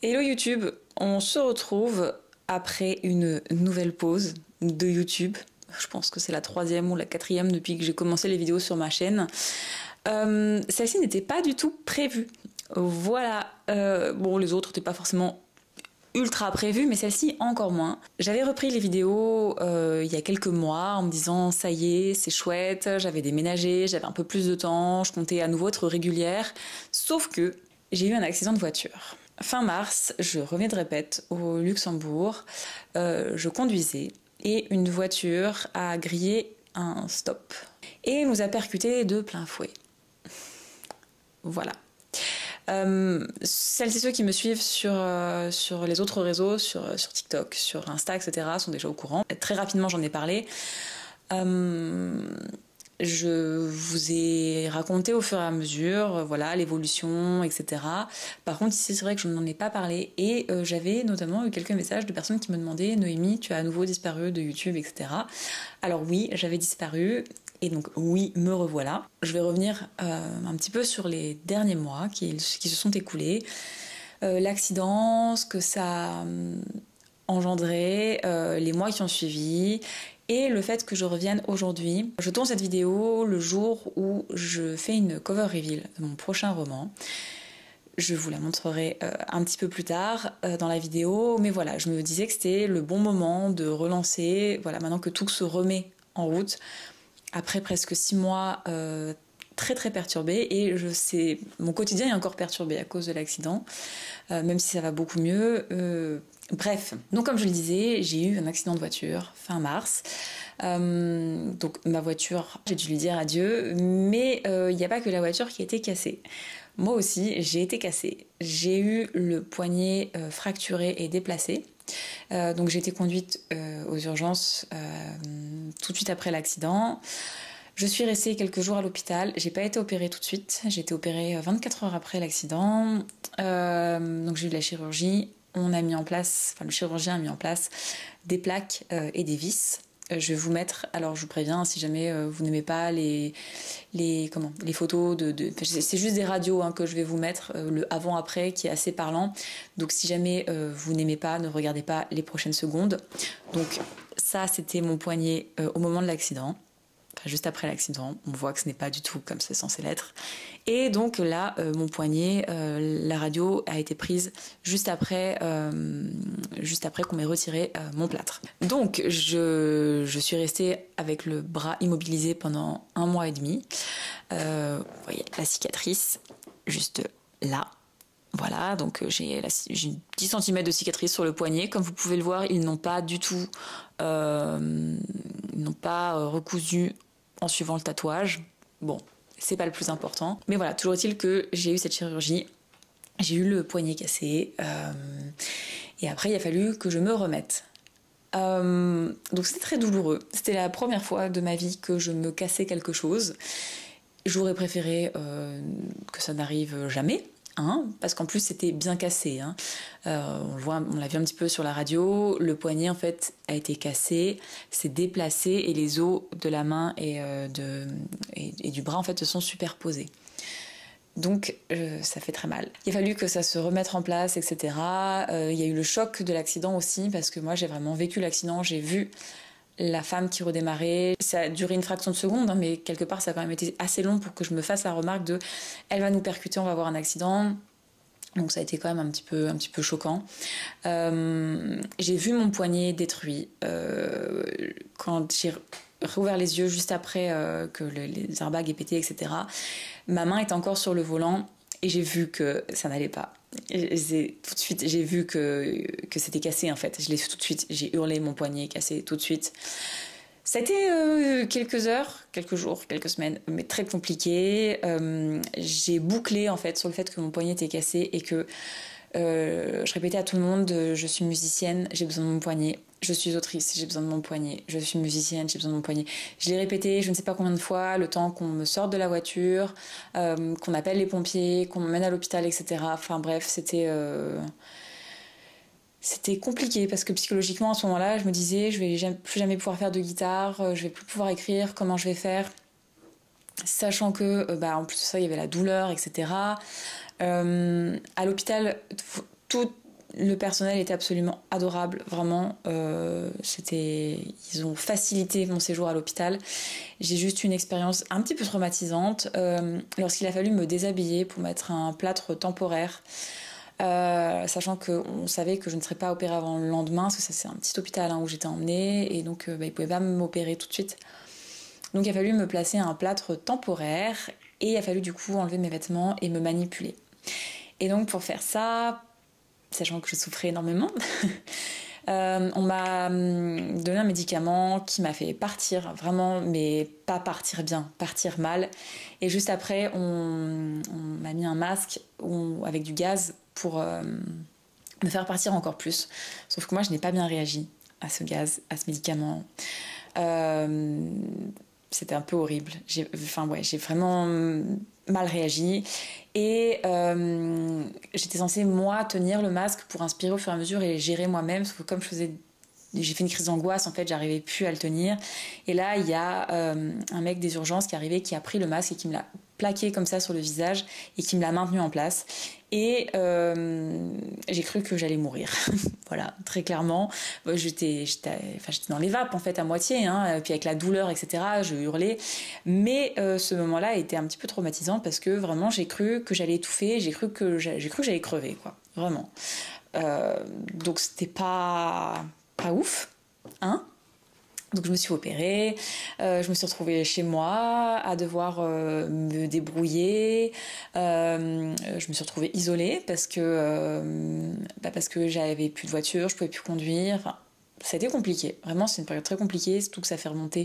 Hello YouTube, on se retrouve après une nouvelle pause de YouTube. Je pense que c'est la 3e ou la 4e depuis que j'ai commencé les vidéos sur ma chaîne. Celle-ci n'était pas du tout prévue. Voilà, bon les autres n'étaient pas forcément ultra prévues, mais celle-ci encore moins. J'avais repris les vidéos il y a quelques mois en me disant ça y est, c'est chouette, j'avais déménagé, j'avais un peu plus de temps, je comptais à nouveau être régulière. Sauf que j'ai eu un accident de voiture. Fin mars, je reviens de répète au Luxembourg, je conduisais et une voiture a grillé un stop et nous a percuté de plein fouet. Voilà. Celles et ceux qui me suivent sur les autres réseaux, sur TikTok, sur Insta, etc. sont déjà au courant. Très rapidement, j'en ai parlé. Je vous ai raconté au fur et à mesure, voilà, l'évolution, etc. Par contre, ici, c'est vrai que je n'en ai pas parlé et j'avais notamment eu quelques messages de personnes qui me demandaient « Noémie, tu as à nouveau disparu de YouTube, etc. » Alors oui, j'avais disparu et donc oui, me revoilà. Je vais revenir un petit peu sur les derniers mois qui se sont écoulés. L'accident, ce que ça a engendré, les mois qui ont suivi et le fait que je revienne aujourd'hui. Je tourne cette vidéo le jour où je fais une cover reveal de mon prochain roman. Je vous la montrerai un petit peu plus tard dans la vidéo, mais voilà, je me disais que c'était le bon moment de relancer, voilà, maintenant que tout se remet en route, après presque 6 mois très très perturbée, et je sais, mon quotidien est encore perturbé à cause de l'accident, même si ça va beaucoup mieux. Bref, donc comme je le disais, j'ai eu un accident de voiture fin mars. Donc ma voiture, j'ai dû lui dire adieu, mais il n'y a pas que la voiture qui a été cassée. Moi aussi, j'ai été cassée. J'ai eu le poignet fracturé et déplacé. Donc j'ai été conduite aux urgences tout de suite après l'accident. Je suis restée quelques jours à l'hôpital. J'ai pas été opérée tout de suite. J'ai été opérée 24 heures après l'accident. Donc j'ai eu de la chirurgie. On a mis en place, enfin le chirurgien a mis en place des plaques et des vis. Je vais vous mettre, alors je vous préviens, si jamais vous n'aimez pas les photos c'est juste des radios que je vais vous mettre, le avant-après qui est assez parlant. Donc si jamais vous n'aimez pas, ne regardez pas les prochaines secondes. Donc ça, c'était mon poignet au moment de l'accident. Enfin, juste après l'accident, on voit que ce n'est pas du tout comme c'est censé l'être. Et donc là, mon poignet, la radio a été prise juste après qu'on m'ait retiré mon plâtre. Donc je suis restée avec le bras immobilisé pendant 1 mois et demi. Vous voyez la cicatrice juste là. Voilà, donc j'ai 10 cm de cicatrice sur le poignet. Comme vous pouvez le voir, ils n'ont pas du tout recousu en suivant le tatouage. Bon, c'est pas le plus important. Mais voilà, toujours est-il que j'ai eu cette chirurgie. J'ai eu le poignet cassé. Et après, il a fallu que je me remette. Donc c'était très douloureux. C'était la première fois de ma vie que je me cassais quelque chose. J'aurais préféré que ça n'arrive jamais. Parce qu'en plus c'était bien cassé. On l'a vu un petit peu sur la radio. Le poignet en fait a été cassé, s'est déplacé et les os de la main et du bras en fait se sont superposés. Donc ça fait très mal. Il a fallu que ça se remette en place, etc. Il y a eu le choc de l'accident aussi parce que moi j'ai vraiment vécu l'accident. J'ai vu la femme qui redémarrait, ça a duré une fraction de seconde, mais quelque part ça a quand même été assez long pour que je me fasse la remarque de elle va nous percuter, on va avoir un accident. Donc ça a été quand même un petit peu choquant. J'ai vu mon poignet détruit quand j'ai rouvert les yeux juste après que les airbags aient pété, etc. Ma main est encore sur le volant et j'ai vu que ça n'allait pas. Tout de suite, j'ai vu que c'était cassé en fait. Je l'ai fait tout de suite. J'ai hurlé, mon poignet est cassé tout de suite. Ça a été quelques heures, quelques jours, quelques semaines, mais très compliqué. J'ai bouclé en fait sur le fait que mon poignet était cassé et que je répétais à tout le monde je suis musicienne, j'ai besoin de mon poignet. Je suis autrice, j'ai besoin de mon poignet. Je suis musicienne, j'ai besoin de mon poignet. Je l'ai répété je ne sais pas combien de fois, le temps qu'on me sorte de la voiture, qu'on appelle les pompiers, qu'on m'emmène à l'hôpital, etc. Enfin bref, c'était compliqué parce que psychologiquement à ce moment-là, je me disais je vais plus jamais pouvoir faire de guitare, je vais plus pouvoir écrire, comment je vais faire ? Sachant que, en plus de ça, il y avait la douleur, etc. À l'hôpital, tout Le personnel était absolument adorable, vraiment. Ils ont facilité mon séjour à l'hôpital. J'ai juste eu une expérience un petit peu traumatisante lorsqu'il a fallu me déshabiller pour mettre un plâtre temporaire. Sachant qu'on savait que je ne serais pas opérée avant le lendemain, parce que ça c'est un petit hôpital où j'étais emmenée, et donc ils ne pouvaient pas m'opérer tout de suite. Donc il a fallu me placer un plâtre temporaire, et il a fallu du coup enlever mes vêtements et me manipuler. Et donc pour faire ça, sachant que je souffrais énormément, on m'a donné un médicament qui m'a fait partir, vraiment, mais pas partir bien, partir mal. Et juste après, on m'a mis un masque avec du gaz pour me faire partir encore plus. Sauf que moi, je n'ai pas bien réagi à ce gaz, à ce médicament. C'était un peu horrible. J'ai vraiment mal réagi. Et j'étais censée, moi, tenir le masque pour inspirer au fur et à mesure et gérer moi-même. Sauf que comme j'ai fait une crise d'angoisse, en fait, j'arrivais plus à le tenir. Et là, il y a un mec des urgences qui est arrivé, qui a pris le masque et qui me l'a plaqué comme ça sur le visage et qui me l'a maintenu en place. Et j'ai cru que j'allais mourir. Voilà, très clairement. J'étais dans les vapes, en fait, à moitié. Puis avec la douleur, etc., je hurlais. Mais ce moment-là a été un petit peu traumatisant parce que vraiment, j'ai cru que j'allais étouffer. J'ai cru que j'allais crever, quoi. Vraiment. Donc, c'était pas ouf, hein. Donc je me suis opérée, je me suis retrouvée chez moi à devoir me débrouiller, je me suis retrouvée isolée parce que j'avais plus de voiture, je pouvais plus conduire, enfin, ça a été compliqué, vraiment c'est une période très compliquée, surtout que ça fait remonter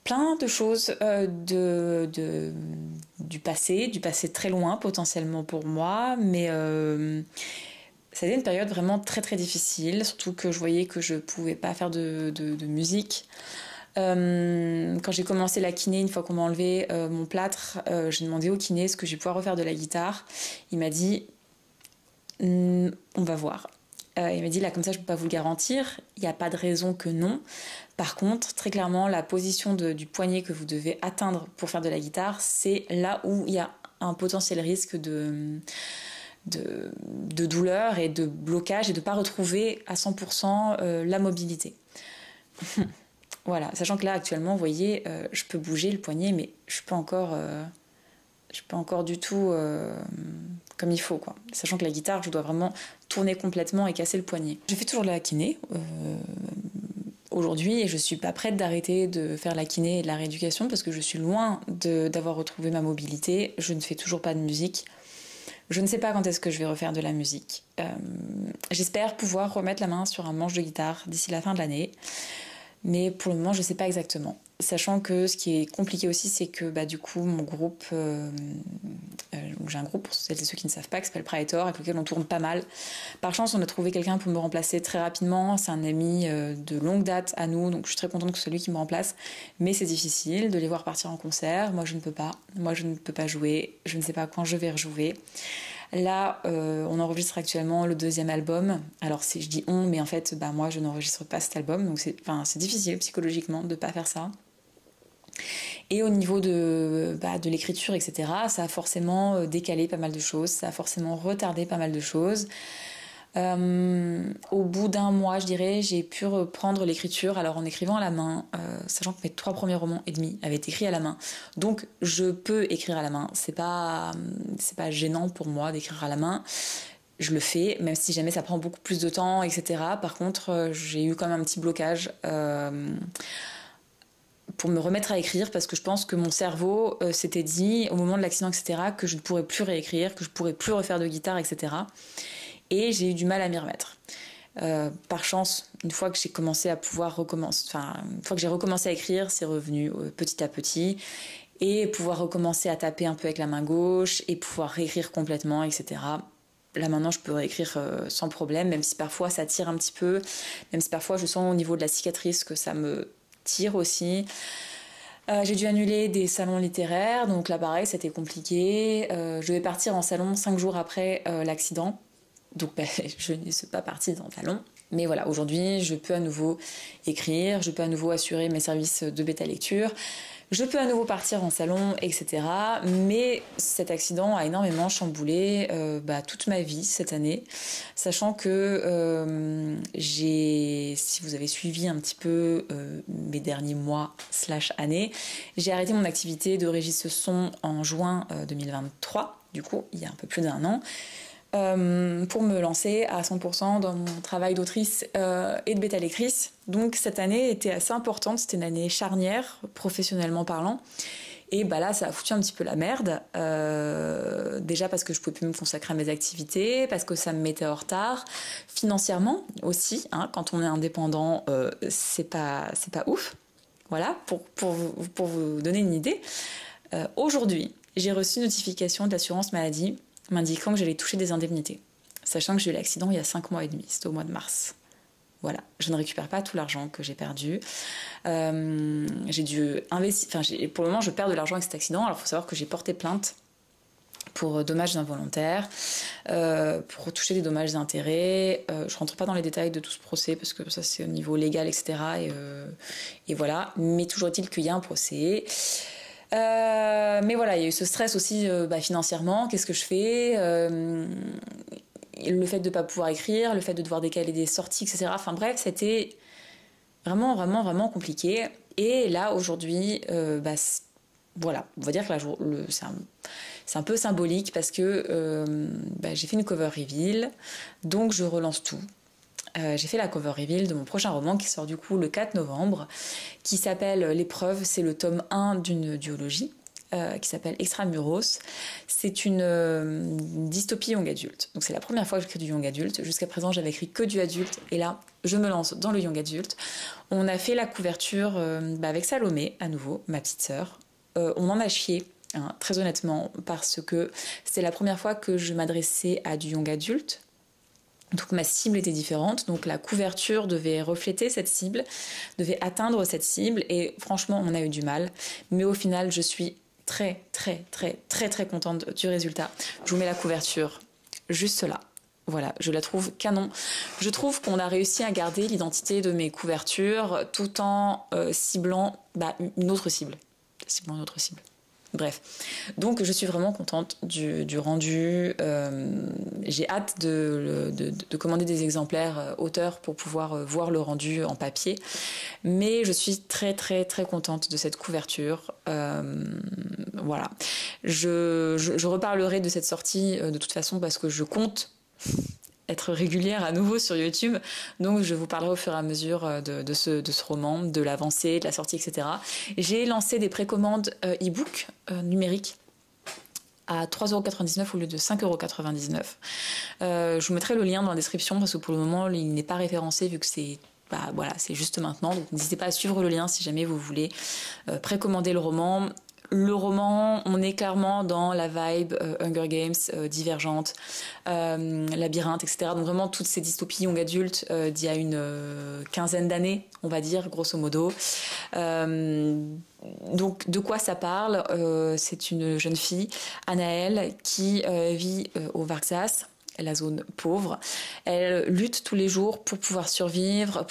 plein de choses du passé très loin potentiellement pour moi, mais ça a été une période vraiment très très difficile, surtout que je voyais que je pouvais pas faire de musique. Quand j'ai commencé la kiné, une fois qu'on m'a enlevé mon plâtre, j'ai demandé au kiné ce que je vais pouvoir refaire de la guitare. Il m'a dit on va voir. Il m'a dit là comme ça je peux pas vous le garantir, il n'y a pas de raison que non. Par contre, très clairement, la position du poignet que vous devez atteindre pour faire de la guitare, c'est là où il y a un potentiel risque de douleur et de blocage et de ne pas retrouver à 100% la mobilité. Voilà, sachant que là actuellement, vous voyez, je peux bouger le poignet, mais je suis pas encore du tout comme il faut, quoi. Sachant que la guitare, je dois vraiment tourner complètement et casser le poignet. Je fais toujours de la kiné aujourd'hui et je suis pas prête d'arrêter de faire la kiné et de la rééducation parce que je suis loin d'avoir retrouvé ma mobilité. Je ne fais toujours pas de musique. Je ne sais pas quand est-ce que je vais refaire de la musique. J'espère pouvoir remettre la main sur un manche de guitare d'ici la fin de l'année. Mais pour le moment, je ne sais pas exactement. Sachant que ce qui est compliqué aussi, c'est que du coup, mon groupe... j'ai un groupe, pour celles et ceux qui ne savent pas, qui s'appelle Praetor, avec lequel on tourne pas mal. Par chance, on a trouvé quelqu'un pour me remplacer très rapidement. C'est un ami de longue date à nous, donc je suis très contente que ce soit lui qui me remplace. Mais c'est difficile de les voir partir en concert. Moi, je ne peux pas. Moi, je ne peux pas jouer. Je ne sais pas quand je vais rejouer. Là, on enregistre actuellement le 2e album. Alors, je dis on, mais en fait, moi, je n'enregistre pas cet album. Donc, c'est difficile psychologiquement de ne pas faire ça. Et au niveau de l'écriture, etc., ça a forcément décalé pas mal de choses. Ça a forcément retardé pas mal de choses. Au bout d'un mois, je dirais, j'ai pu reprendre l'écriture, alors en écrivant à la main, sachant que mes 3 premiers romans et demi avaient été écrits à la main. Donc je peux écrire à la main, c'est pas gênant pour moi d'écrire à la main. Je le fais, même si jamais ça prend beaucoup plus de temps, etc. Par contre, j'ai eu quand même un petit blocage pour me remettre à écrire, parce que je pense que mon cerveau s'était dit, au moment de l'accident, etc., que je ne pourrais plus réécrire, que je ne pourrais plus refaire de guitare, etc. Et j'ai eu du mal à m'y remettre. Par chance, une fois que j'ai commencé à pouvoir recommencer, une fois que j'ai recommencé à écrire, c'est revenu petit à petit, et pouvoir recommencer à taper un peu avec la main gauche, et pouvoir réécrire complètement, etc. Là maintenant, je peux réécrire sans problème, même si parfois ça tire un petit peu, même si parfois je sens au niveau de la cicatrice que ça me tire aussi. J'ai dû annuler des salons littéraires, donc là pareil, c'était compliqué. Je devais partir en salon 5 jours après l'accident. Donc je ne suis pas partie dans le salon. Mais voilà, aujourd'hui, je peux à nouveau écrire, je peux à nouveau assurer mes services de bêta lecture. Je peux à nouveau partir en salon, etc. Mais cet accident a énormément chamboulé toute ma vie cette année, sachant que si vous avez suivi un petit peu mes derniers mois/années, j'ai arrêté mon activité de régisse son en juin 2023, du coup il y a un peu plus d'1 an, pour me lancer à 100% dans mon travail d'autrice et de bêta-lectrice. Donc cette année était assez importante, c'était une année charnière, professionnellement parlant. Et là, ça a foutu un petit peu la merde. Déjà parce que je pouvais plus me consacrer à mes activités, parce que ça me mettait en retard. Financièrement aussi, hein, quand on est indépendant, c'est pas ouf. Voilà, pour vous donner une idée. Aujourd'hui, j'ai reçu une notification de l'assurance maladie m'indiquant que j'allais toucher des indemnités, sachant que j'ai eu l'accident il y a 5 mois et demi, c'était au mois de mars. Voilà, je ne récupère pas tout l'argent que j'ai perdu. J'ai dû investir, pour le moment je perds de l'argent avec cet accident. Alors il faut savoir que j'ai porté plainte pour dommages involontaires, pour toucher des dommages et intérêts. Je rentre pas dans les détails de tout ce procès parce que ça c'est au niveau légal, etc. Et voilà, mais toujours est-il qu'il y a un procès. Mais voilà, il y a eu ce stress aussi financièrement, qu'est-ce que je fais, le fait de ne pas pouvoir écrire, le fait de devoir décaler des sorties, etc. Enfin bref, c'était vraiment, vraiment, vraiment compliqué. Et là, aujourd'hui, voilà, on va dire que c'est un peu symbolique parce que j'ai fait une cover reveal, donc je relance tout. J'ai fait la cover reveal de mon prochain roman qui sort du coup le 4 novembre, qui s'appelle L'épreuve, c'est le tome 1 d'une duologie qui s'appelle Extramuros. C'est une dystopie young adulte. Donc c'est la première fois que j'écris du young adulte. Jusqu'à présent, j'avais écrit que du adulte et là, je me lance dans le young adulte. On a fait la couverture avec Salomé, à nouveau, ma petite sœur. On en a chié. Hein, très honnêtement, parce que c'était la première fois que je m'adressais à du young adulte. Donc ma cible était différente, donc la couverture devait refléter cette cible, devait atteindre cette cible, et franchement on a eu du mal, mais au final je suis très très très très très contente du résultat. Je vous mets la couverture juste là, voilà, je la trouve canon. Je trouve qu'on a réussi à garder l'identité de mes couvertures tout en ciblant une autre cible. Bref, donc je suis vraiment contente du rendu. J'ai hâte de commander des exemplaires auteurs pour pouvoir voir le rendu en papier. Mais je suis très très très contente de cette couverture. Voilà. Je reparlerai de cette sortie de toute façon parce que je compte être régulière à nouveau sur YouTube, donc je vous parlerai au fur et à mesure de ce roman, de l'avancée, de la sortie, etc. J'ai lancé des précommandes e-book numériques à 3,99€ au lieu de 5,99€. Je vous mettrai le lien dans la description parce que pour le moment il n'est pas référencé vu que c'est c'est juste maintenant, donc n'hésitez pas à suivre le lien si jamais vous voulez précommander le roman. Le roman, on est clairement dans la vibe Hunger Games, Divergente, Labyrinthe, etc. Donc vraiment toutes ces dystopies young adultes d'il y a une quinzaine d'années, on va dire, grosso modo. Donc de quoi ça parle? C'est une jeune fille, Anaëlle, qui vit au Varxas, la zone pauvre. Elle lutte tous les jours pour pouvoir survivre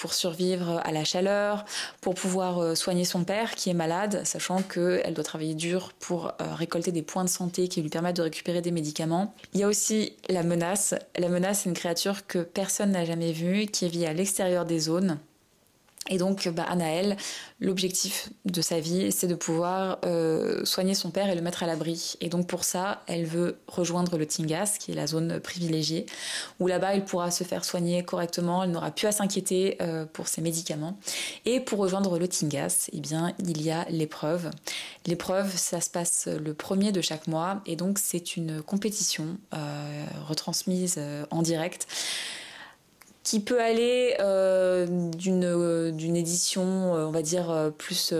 à la chaleur, pour pouvoir soigner son père qui est malade, sachant qu'elle doit travailler dur pour récolter des points de santé qui lui permettent de récupérer des médicaments. Il y a aussi la menace. La menace, c'est une créature que personne n'a jamais vue, qui vit à l'extérieur des zones. Et donc Anaëlle, l'objectif de sa vie, c'est de pouvoir soigner son père et le mettre à l'abri. Et donc pour ça, elle veut rejoindre le Tingas, qui est la zone privilégiée, où là-bas, elle pourra se faire soigner correctement, elle n'aura plus à s'inquiéter pour ses médicaments. Et pour rejoindre le Tingas, eh bien, il y a l'épreuve. L'épreuve, ça se passe le 1er de chaque mois, et donc c'est une compétition retransmise en direct, qui peut aller d'une édition, on va dire, plus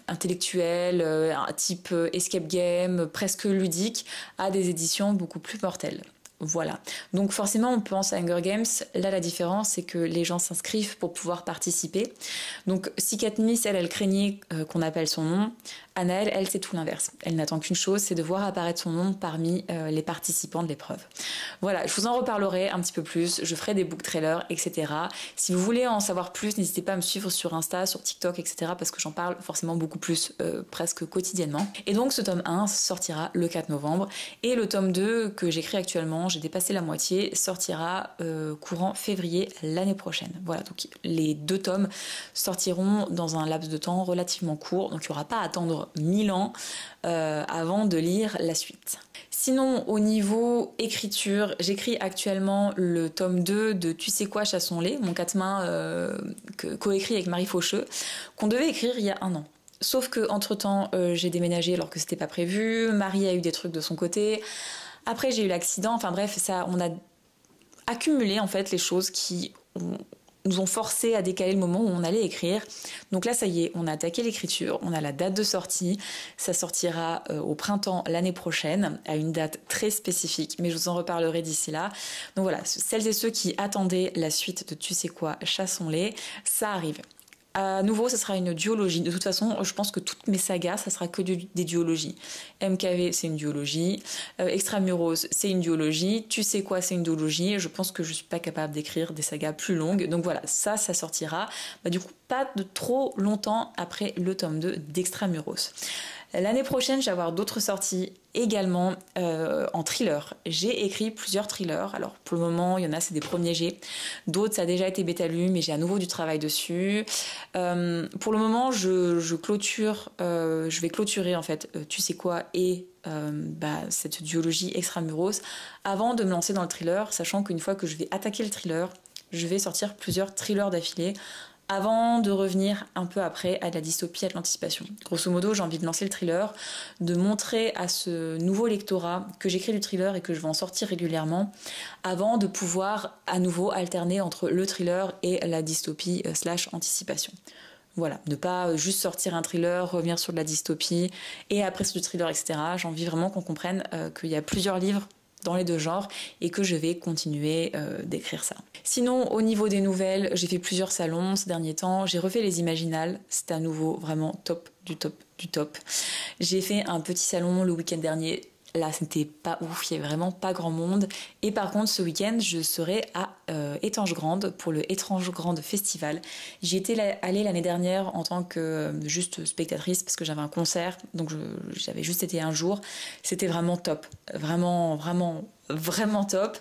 intellectuelle, type escape game, presque ludique, à des éditions beaucoup plus mortelles. Voilà. Donc forcément, on pense à Hunger Games. Là, la différence, c'est que les gens s'inscrivent pour pouvoir participer. Donc si Katniss, elle craignait qu'on appelle son nom, Anaëlle, elle, c'est tout l'inverse. Elle n'attend qu'une chose, c'est de voir apparaître son nom parmi les participants de l'épreuve. Voilà, je vous en reparlerai un petit peu plus, je ferai des book trailers, etc. Si vous voulez en savoir plus, n'hésitez pas à me suivre sur Insta, sur TikTok, etc. parce que j'en parle forcément beaucoup plus, presque quotidiennement. Et donc ce tome 1 sortira le 4 novembre et le tome 2 que j'écris actuellement, j'ai dépassé la moitié, sortira courant février l'année prochaine. Voilà, donc les 2 tomes sortiront dans un laps de temps relativement court, donc il n'y aura pas à attendre 1000 ans avant de lire la suite. Sinon, au niveau écriture, j'écris actuellement le tome 2 de Tu sais quoi, chassons-les, mon 4 mains coécrit avec Marie Faucheux, qu'on devait écrire il y a 1 an. Sauf que entre-temps, j'ai déménagé alors que c'était pas prévu, Marie a eu des trucs de son côté, après j'ai eu l'accident, enfin bref, ça, on a accumulé en fait les choses qui nous ont forcé à décaler le moment où on allait écrire. Donc là, ça y est, on a attaqué l'écriture, on a la date de sortie, ça sortira au printemps l'année prochaine, à une date très spécifique, mais je vous en reparlerai d'ici là. Donc voilà, celles et ceux qui attendaient la suite de Tu sais quoi, chassons-les, ça arrive. À nouveau, ce sera une duologie. De toute façon, je pense que toutes mes sagas, ça sera que des duologies. MKV, c'est une duologie. Extramuros, c'est une duologie. Tu sais quoi, c'est une duologie. Je pense que je suis pas capable d'écrire des sagas plus longues. Donc voilà, ça sortira. Du coup, pas de trop longtemps après le tome 2 d'Extramuros. L'année prochaine, je vais avoir d'autres sorties également en thriller. J'ai écrit plusieurs thrillers. Alors pour le moment, il y en a, c'est des premiers jets. D'autres, ça a déjà été bêta lu, mais j'ai à nouveau du travail dessus. Pour le moment, je clôture, je vais clôturer en fait, Tu sais quoi, et cette duologie Extramuros avant de me lancer dans le thriller, sachant qu'une fois que je vais attaquer le thriller, je vais sortir plusieurs thrillers d'affilée avant de revenir un peu après à la dystopie, à de l'anticipation. Grosso modo, j'ai envie de lancer le thriller, de montrer à ce nouveau lectorat que j'écris du thriller et que je vais en sortir régulièrement, avant de pouvoir à nouveau alterner entre le thriller et la dystopie / anticipation. Voilà, ne pas juste sortir un thriller, revenir sur de la dystopie, et après sur du thriller, etc. J'ai envie vraiment qu'on comprenne qu'il y a plusieurs livres dans les 2 genres et que je vais continuer d'écrire ça. Sinon, au niveau des nouvelles, j'ai fait plusieurs salons ces derniers temps. J'ai refait les Imaginales, c'était à nouveau vraiment top du top du top. J'ai fait un petit salon le week-end dernier. Là, c'était pas ouf, il y avait vraiment pas grand monde. Et par contre, ce week-end, je serai à Étanges Grande pour le Étrange Grande Festival. J'y étais allée l'année dernière en tant que juste spectatrice parce que j'avais un concert, donc j'avais juste été un jour. C'était vraiment top, vraiment, vraiment, vraiment top.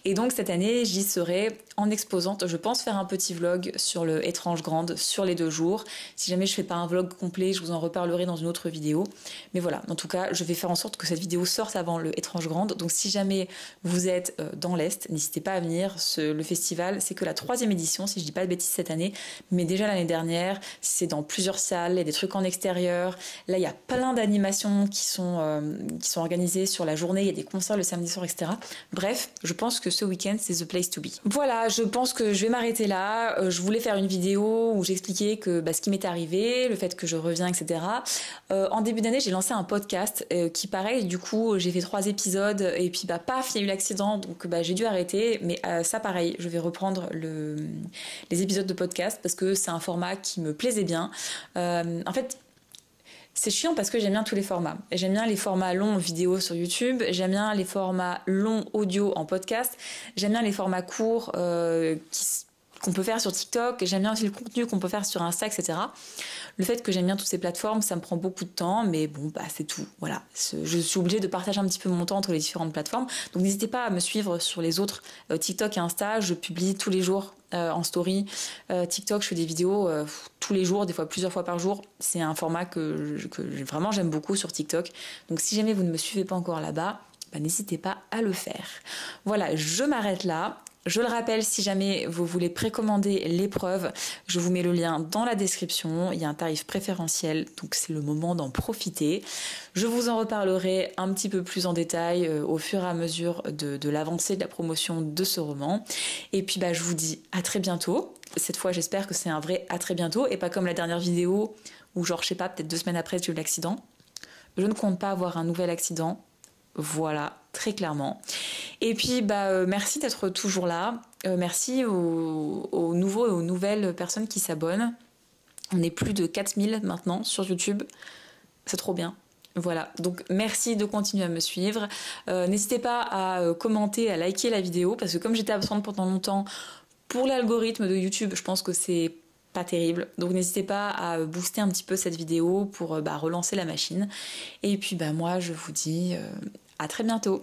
Et donc cette année, j'y serai en exposante. Je pense faire un petit vlog sur le Étrange Grande sur les 2 jours. Si jamais je fais pas un vlog complet, je vous en reparlerai dans une autre vidéo. Mais voilà, en tout cas, je vais faire en sorte que cette vidéo sorte avant le Étrange Grande. Donc si jamais vous êtes dans l'Est, n'hésitez pas à venir. Le festival, c'est que la 3e édition, si je dis pas de bêtises cette année, mais déjà l'année dernière, c'est dans plusieurs salles, il y a des trucs en extérieur. Là, il y a plein d'animations qui sont organisées sur la journée, il y a des concerts le samedi soir, etc. Bref, je pense que ce week-end, c'est the place to be. Voilà, je pense que je vais m'arrêter là. Je voulais faire une vidéo où j'expliquais que ce qui m'est arrivé, le fait que je reviens, etc. En début d'année, j'ai lancé un podcast qui, pareil, du coup, j'ai fait 3 épisodes et puis paf, il y a eu l'accident, donc j'ai dû arrêter. Mais ça, pareil, je vais reprendre les épisodes de podcast parce que c'est un format qui me plaisait bien. En fait, c'est chiant parce que j'aime bien tous les formats. J'aime bien les formats longs vidéo sur YouTube, j'aime bien les formats longs audio en podcast, j'aime bien les formats courts qu'on peut faire sur TikTok, j'aime bien aussi le contenu qu'on peut faire sur Insta, etc. Le fait que j'aime bien toutes ces plateformes, ça me prend beaucoup de temps, mais bon, c'est tout. Voilà, je suis obligée de partager un petit peu mon temps entre les différentes plateformes. Donc n'hésitez pas à me suivre sur les autres TikTok et Insta. Je publie tous les jours en story. TikTok, je fais des vidéos tous les jours, des fois plusieurs fois par jour. C'est un format que vraiment j'aime beaucoup sur TikTok. Donc si jamais vous ne me suivez pas encore là-bas, n'hésitez pas à le faire. Voilà, je m'arrête là. Je le rappelle, si jamais vous voulez précommander l'épreuve, je vous mets le lien dans la description. Il y a un tarif préférentiel, donc c'est le moment d'en profiter. Je vous en reparlerai un petit peu plus en détail au fur et à mesure de l'avancée de la promotion de ce roman. Et puis je vous dis à très bientôt. Cette fois, j'espère que c'est un vrai à très bientôt et pas comme la dernière vidéo où je sais pas, peut-être 2 semaines après j'ai eu l'accident. Je ne compte pas avoir un nouvel accident. Voilà, très clairement. Et puis, merci d'être toujours là. Merci aux nouveaux et aux nouvelles personnes qui s'abonnent. On est plus de 4000 maintenant sur YouTube. c'est trop bien. Voilà, donc merci de continuer à me suivre. N'hésitez pas à commenter, à liker la vidéo, parce que comme j'étais absente pendant longtemps, pour l'algorithme de YouTube, je pense que c'est pas terrible. Donc n'hésitez pas à booster un petit peu cette vidéo pour relancer la machine. Et puis moi je vous dis à très bientôt.